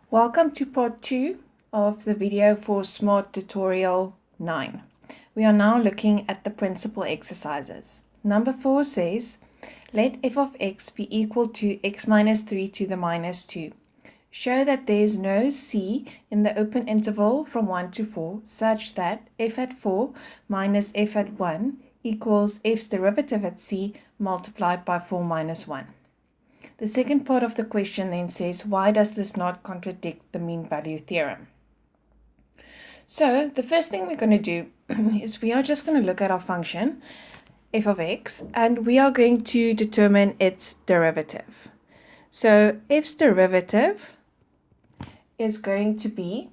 Welcome to part 2 of the video for Smart Tutorial 9. We are now looking at the principal exercises. Number 4 says, let f of x be equal to x minus 3 to the minus 2. Show that there is no c in the open interval from 1 to 4 such that f at 4 minus f at 1 equals f's derivative at c multiplied by 4 minus 1. The second part of the question then says, why does this not contradict the mean value theorem? So the first thing we're going to do is we are just going to look at our function f of x and we are going to determine its derivative. So f's derivative is going to be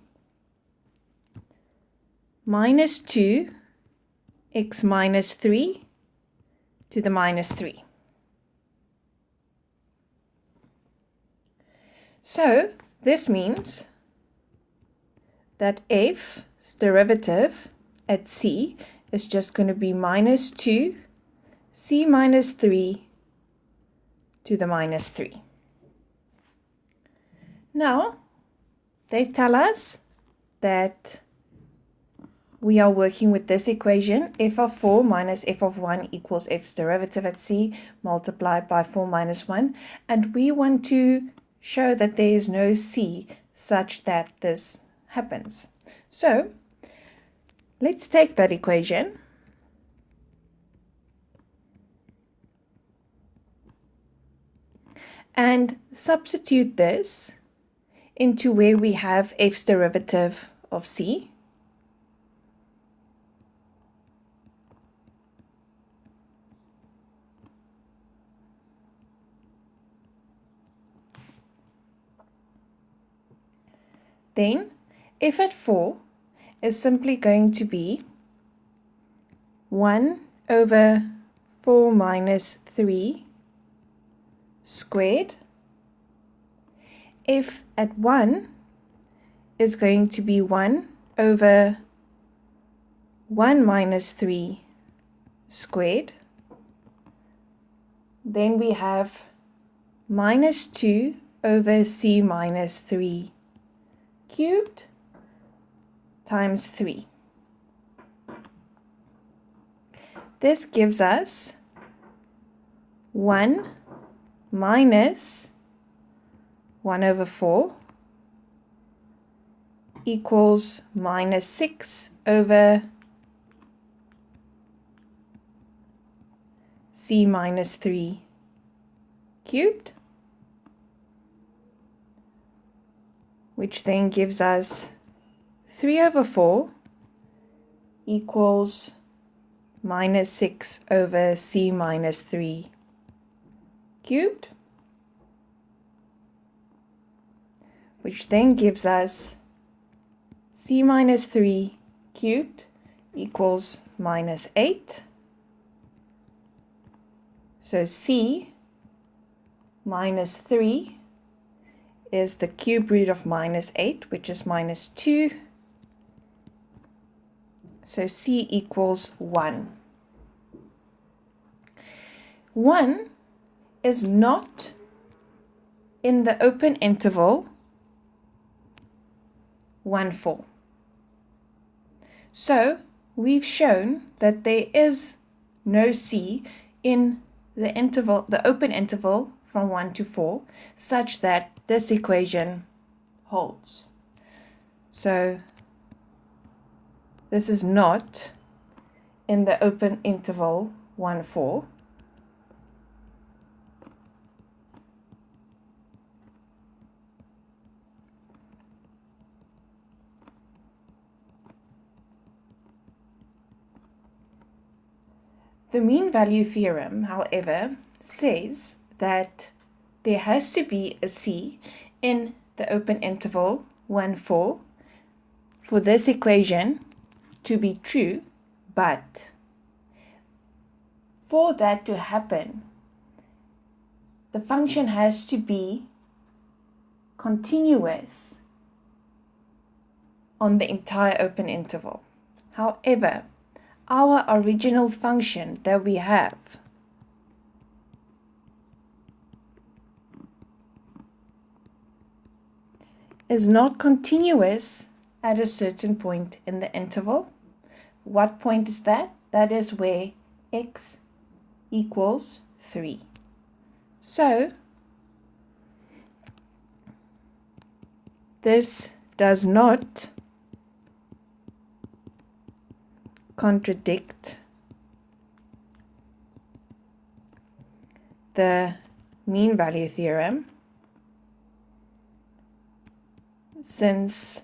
minus 2 x minus 3 to the minus 3. So this means that f's derivative at c is just going to be minus 2 c minus 3 to the minus 3. Now, they tell us that we are working with this equation, f of 4 minus f of 1 equals f's derivative at c multiplied by 4 minus 1, and we want to show that there is no c such that this happens. So let's take that equation and substitute this into where we have f's derivative of c. Then f at 4 is simply going to be 1 over 4 minus 3 squared. F at 1 is going to be 1 over 1 minus 3 squared. Then we have minus 2 over c minus 3 cubed times 3. This gives us 1 minus 1 over 4 equals minus 6 over c minus 3 cubed, which then gives us 3 over 4 equals minus 6 over c minus 3 cubed, which then gives us c minus 3 cubed equals minus 8. So c minus 3 is the cube root of minus 8, which is minus 2. So c equals 1. 1 is not in the open interval 1, 4. So we've shown that there is no c in the interval, the open interval from 1 to 4, such that this equation holds. So this is not in the open interval 1, 4. The mean value theorem, however, says that there has to be a c in the open interval 1, 4 for this equation to be true, but for that to happen, the function has to be continuous on the entire open interval. However, our original function that we have is not continuous at a certain point in the interval. What point is that? That is where x equals 3. So, this does not contradict the mean value theorem, since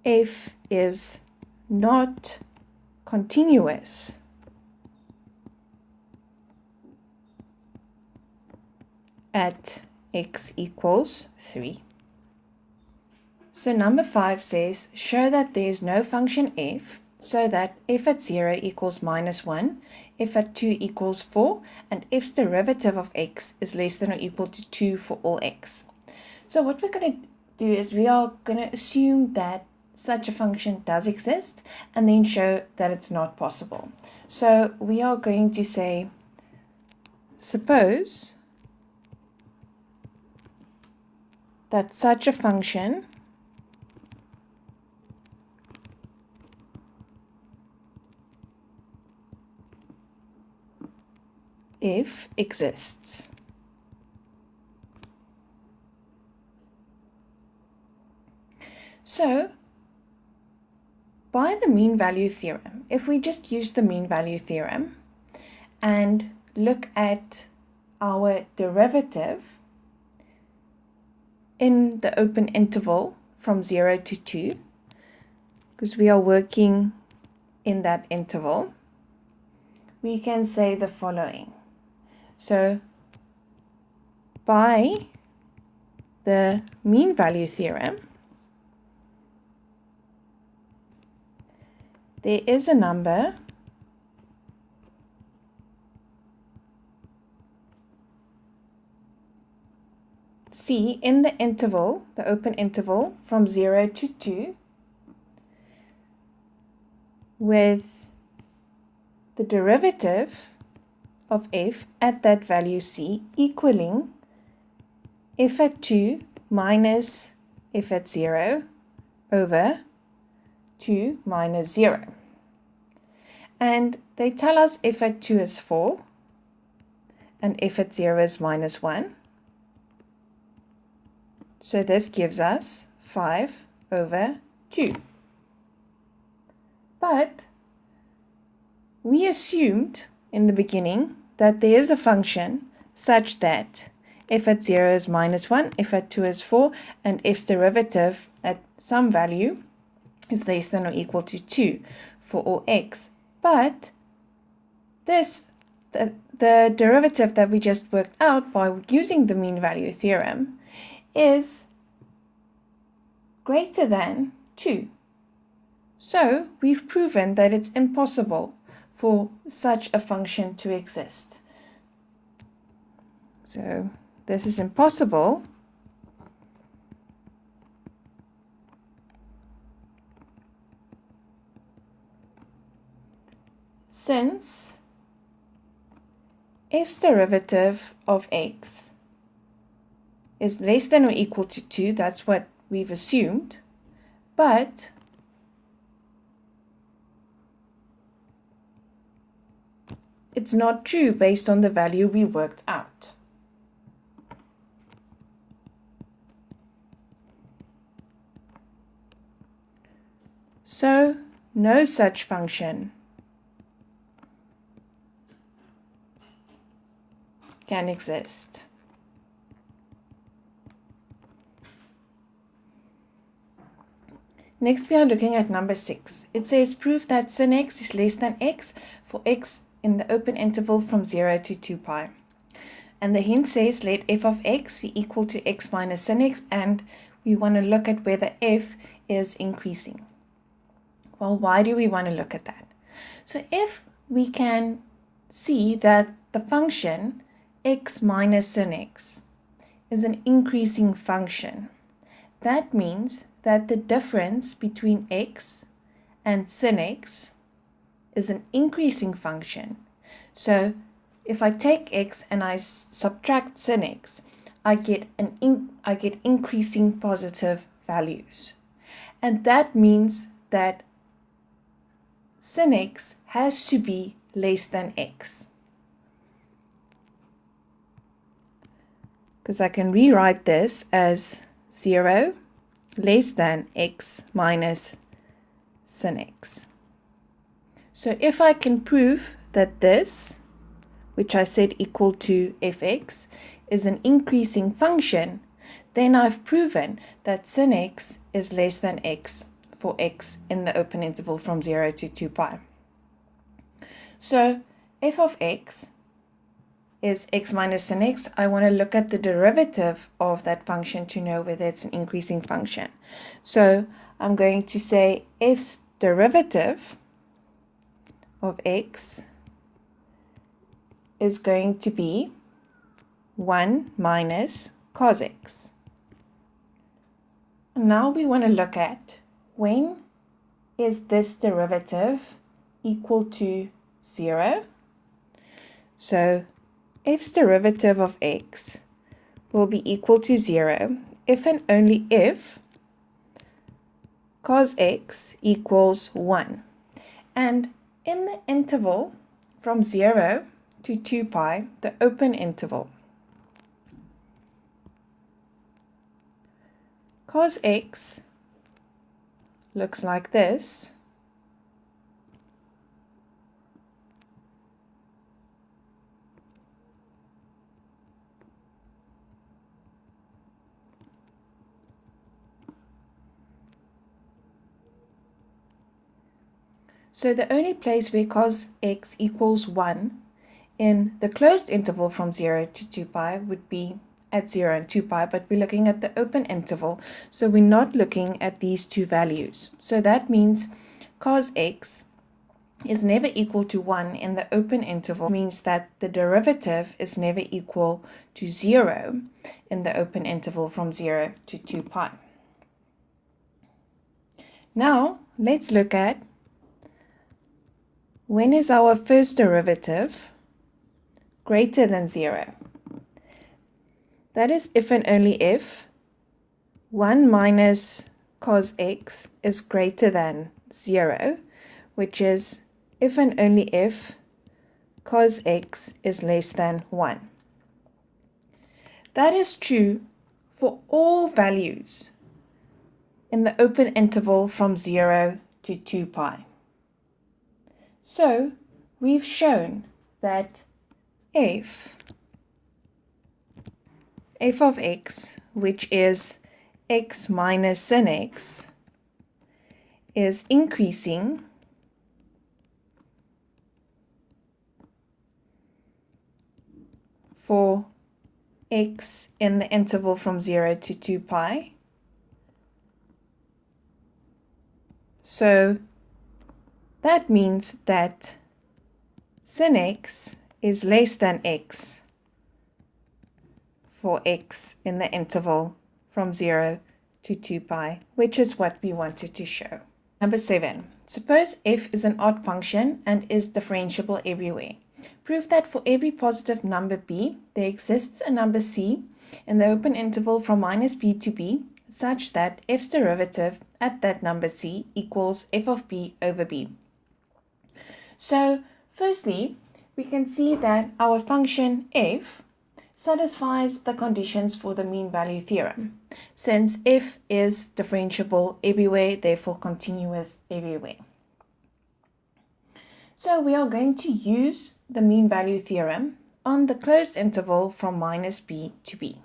f is not continuous at x equals 3. So number 5 says, show that there is no function f so that f at 0 equals -1, f at 2 equals 4, and f's derivative of x is less than or equal to 2 for all x. So what we're going to do is we are going to assume that such a function does exist and then show that it's not possible. So we are going to say, suppose that such a function f exists. So, by the mean value theorem, if we just use the mean value theorem and look at our derivative in the open interval from 0 to 2, because we are working in that interval, we can say the following. So, by the mean value theorem, there is a number C in the interval, the open interval from 0 to 2, with the derivative of f at that value C equaling f at 2 minus f at 0 over 2 minus 0. And they tell us f at 2 is 4 and f at 0 is -1. So this gives us 5 over 2. But we assumed in the beginning that there is a function such that f at 0 is -1, f at 2 is 4, and f's derivative at some value is less than or equal to 2 for all x. But the derivative that we just worked out by using the mean value theorem is greater than 2. So we've proven that it's impossible for such a function to exist. So this is impossible since f's derivative of x is less than or equal to 2, that's what we've assumed, but it's not true based on the value we worked out. So, no such function can exist. Next, we are looking at number 6. It says prove that sin x is less than x for x in the open interval from 0 to 2 pi. And the hint says let f of x be equal to x minus sin x, and we want to look at whether f is increasing. Well, why do we want to look at that? So if we can see that the function x minus sin x is an increasing function, that means that the difference between x and sin x is an increasing function. So if I take x and I subtract sin x, I get increasing positive values. And that means that sin x has to be less than x. Because I can rewrite this as 0 less than x minus sin x. So if I can prove that this, which I said equal to fx, is an increasing function, then I've proven that sin x is less than x for x in the open interval from 0 to 2 pi. So f of x is x minus sin x. I want to look at the derivative of that function to know whether it's an increasing function. So I'm going to say f's derivative of x is going to be 1 minus cos x. Now we want to look at when is this derivative equal to 0. So f's derivative of x will be equal to 0 if and only if cos x equals 1. And in the interval from 0 to 2 pi, the open interval, cos x looks like this. So the only place where cos x equals 1 in the closed interval from 0 to 2 pi would be at 0 and 2 pi, but we're looking at the open interval, so we're not looking at these two values. So that means cos x is never equal to 1 in the open interval, means that the derivative is never equal to 0 in the open interval from 0 to 2 pi. Now, let's look at when is our first derivative greater than 0. That is if and only if 1 minus cos x is greater than 0, which is if and only if cos x is less than 1. That is true for all values in the open interval from 0 to 2 pi. So we've shown that f of x, which is x minus sin x, is increasing for x in the interval from 0 to 2 pi. So that means that sin x is less than x for x in the interval from 0 to 2 pi, which is what we wanted to show. Number 7. Suppose f is an odd function and is differentiable everywhere. Prove that for every positive number b, there exists a number c in the open interval from minus b to b, such that f's derivative at that number c equals f of b over b. So, firstly, we can see that our function f satisfies the conditions for the mean value theorem, since f is differentiable everywhere, therefore continuous everywhere. So we are going to use the mean value theorem on the closed interval from minus b to b.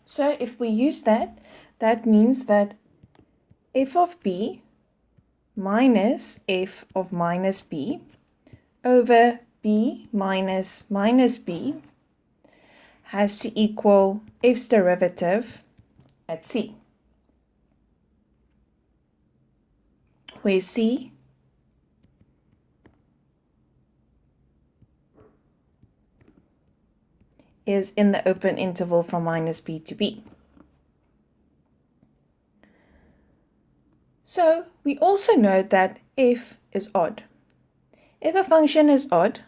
So if we use that, that means that f of b minus f of minus b over b minus minus b has to equal f's derivative at c, where c is in the open interval from minus b to b. So we also know that f is odd. If a function is odd,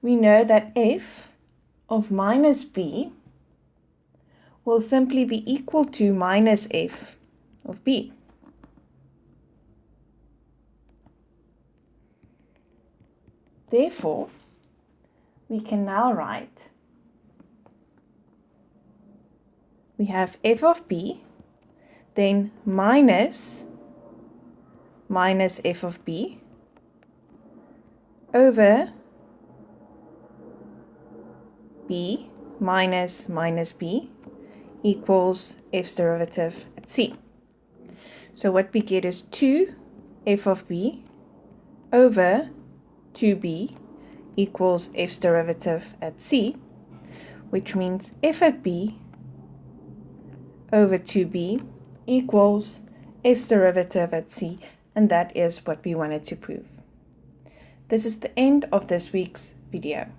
we know that f of minus b will simply be equal to minus f of b. Therefore, we can now write, we have f of b, then minus f of b over b minus b equals f's derivative at c. So what we get is 2f of b over 2b equals f's derivative at c, which means f at b over 2b equals f's derivative at c, and that is what we wanted to prove. This is the end of this week's video.